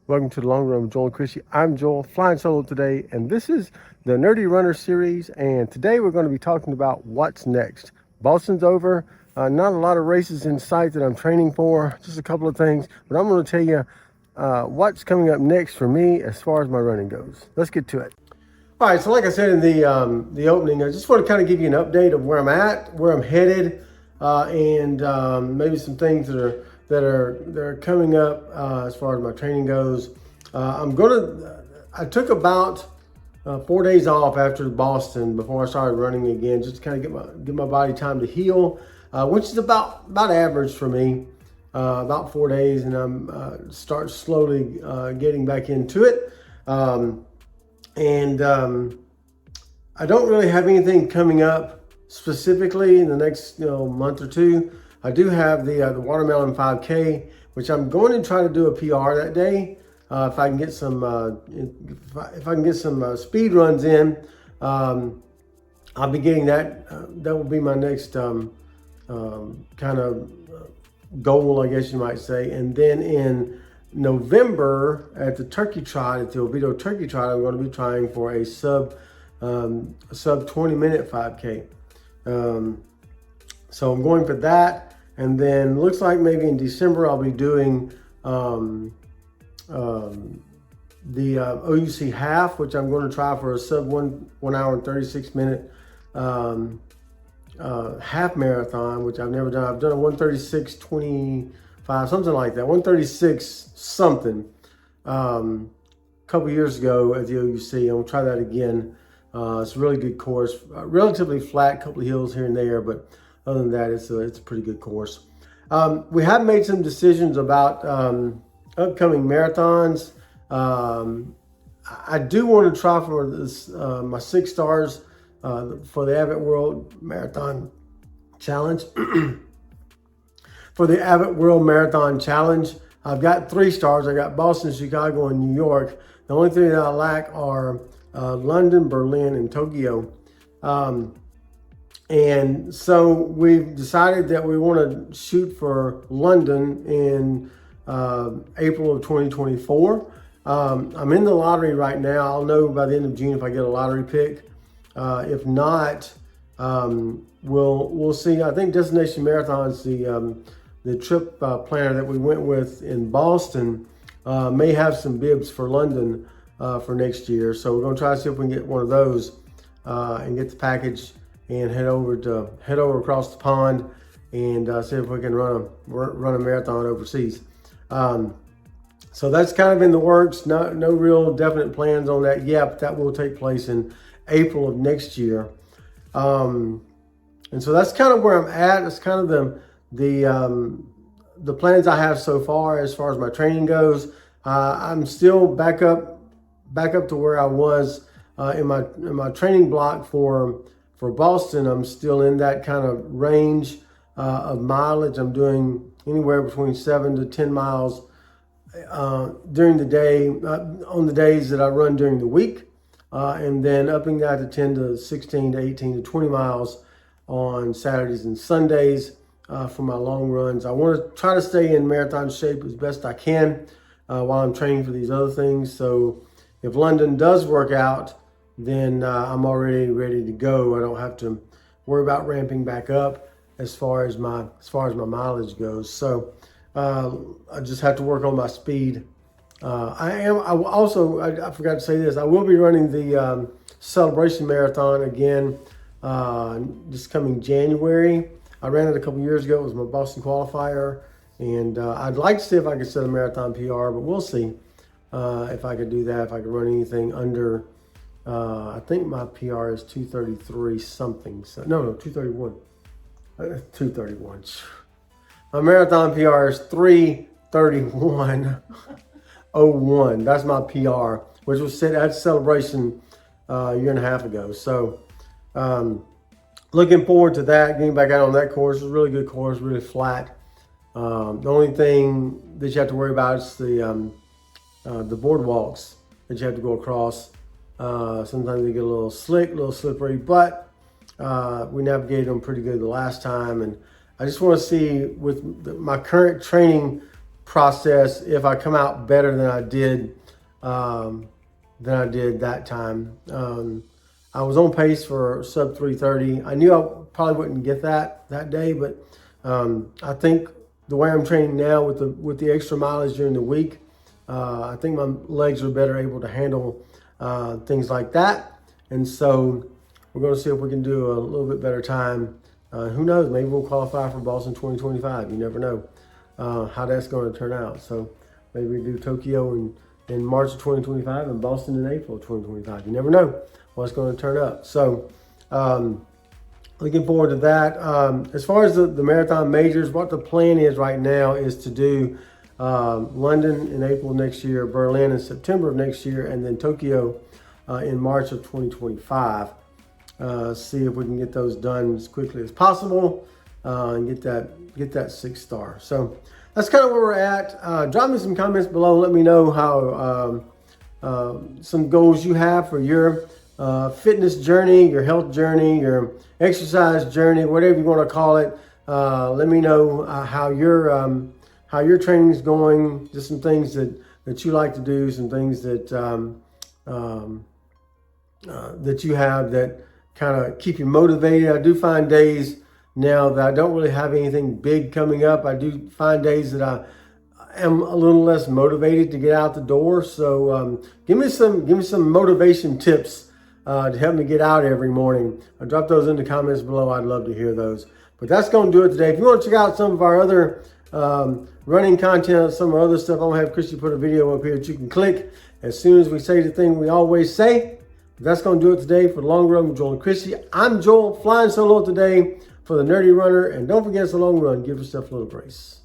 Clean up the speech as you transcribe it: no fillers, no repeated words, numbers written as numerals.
Welcome to the Long Run with Joel and Chrissy. I'm Joel, flying solo today, and this is the Nerdy Runner series. And today we're going to be talking about what's next. Boston's over. Not a lot of races in sight that I'm training for, just a couple of things. But I'm going to tell you what's coming up next for me as far as my running goes. Let's get to it. All right, so like I said in the opening, I just want to kind of give you an update of where I'm at, where I'm headed, and maybe some things that are coming up as far as my training goes. I took about 4 days off after Boston before I started running again, just to kind of give my body time to heal, which is about average for me, about 4 days, and I'm start slowly getting back into it. I don't really have anything coming up specifically in the next month or two. I do have the Watermelon 5K, which I'm going to try to do a PR that day. If I can get some speed runs in, I'll be getting that. That will be my next kind of goal, I guess you might say. And then in November at the Turkey Trot, at the Oviedo Turkey Trot, I'm going to be trying for a sub 20-minute 5K. So I'm going for that. And then looks like maybe in December I'll be doing the OUC half, which I'm going to try for a sub 1 hour and 36-minute half marathon, which I've never done. I've done a 136.25, something like that, 136 something, a couple years ago at the OUC. I'm gonna try that again. It's a really good course, relatively flat, couple of hills here and there, but other than that, it's a pretty good course. We have made some decisions about upcoming marathons. I do want to try for this my 6 stars for the Abbott World Marathon Challenge. For the Abbott World Marathon Challenge, I've got 3 stars. I got Boston, Chicago, and New York. The only 3 that I lack are London, Berlin, and Tokyo. And so we've decided that we want to shoot for London in April of 2024. I'm in the lottery right now. I'll know by the end of June if I get a lottery pick. If not, we'll see. I think Destination Marathons, the trip planner that we went with in Boston, may have some bibs for London for next year. So we're going to try to see if we can get one of those and get the package and head over across the pond and see if we can run a marathon overseas. So that's kind of in the works. No real definite plans on that yet, but that will take place in April of next year. And so that's kind of where I'm at. It's kind of the plans I have so far as my training goes. I'm still back up to where I was in my training block for Boston. I'm still in that kind of range of mileage. I'm doing anywhere between 7 to 10 miles during the day, on the days that I run during the week, and then upping that to 10 to 16 to 18 to 20 miles on Saturdays and Sundays for my long runs. I want to try to stay in marathon shape as best I can while I'm training for these other things. So if London does work out, then I'm already ready to go. I don't have to worry about ramping back up as far as my mileage goes. So I just have to work on my speed. I forgot to say this. I will be running the Celebration Marathon again this coming January. I ran it a couple years ago. It was my Boston qualifier, and I'd like to see if I could set a marathon PR, but we'll see if I could do that. If I could run anything under. I think my PR is 233 something. So, no, 231. 231. My marathon PR is 3:31:01. That's my PR, which was set at Celebration a year and a half ago. So, looking forward to that. Getting back out on that course. It's a really good course, really flat. The only thing that you have to worry about is the boardwalks that you have to go across. Sometimes they get a little slick, a little slippery, but we navigated them pretty good the last time. And I just want to see with my current training process if I come out better than I did that time. I was on pace for sub 3:30. I knew I probably wouldn't get that day, but I think the way I'm training now with the extra mileage during the week, I think my legs are better able to handle things like that. And so we're going to see if we can do a little bit better time. Who knows? Maybe we'll qualify for Boston 2025. You never know how that's going to turn out. So maybe we do Tokyo in March of 2025 and Boston in April of 2025. You never know what's going to turn up. So looking forward to that. As far as the marathon majors, what the plan is right now is to do London in April next year, Berlin in September of next year, and then Tokyo in March of 2025. See if we can get those done as quickly as possible and get that 6-star. So that's kind of where we're at. Drop me some comments below. Let me know how some goals you have for your fitness journey, your health journey, your exercise journey, whatever you want to call it. Let me know how your training is going. Just some things that you like to do, some things that that you have that kind of keep you motivated. I do find days now that I don't really have anything big coming up. I do find days that I am a little less motivated to get out the door. So give me some motivation tips to help me get out every morning. Drop those in the comments below. I'd love to hear those. But that's going to do it today. If you want to check out some of our other running content, some of our other stuff, I'm going to have Christy put a video up here that you can click as soon as we say the thing we always say. That's going to do it today for the Long Run with Joel and Christy. I'm Joel, flying solo today for the Nerdy Runner. And don't forget, it's a long run. Give yourself a little grace.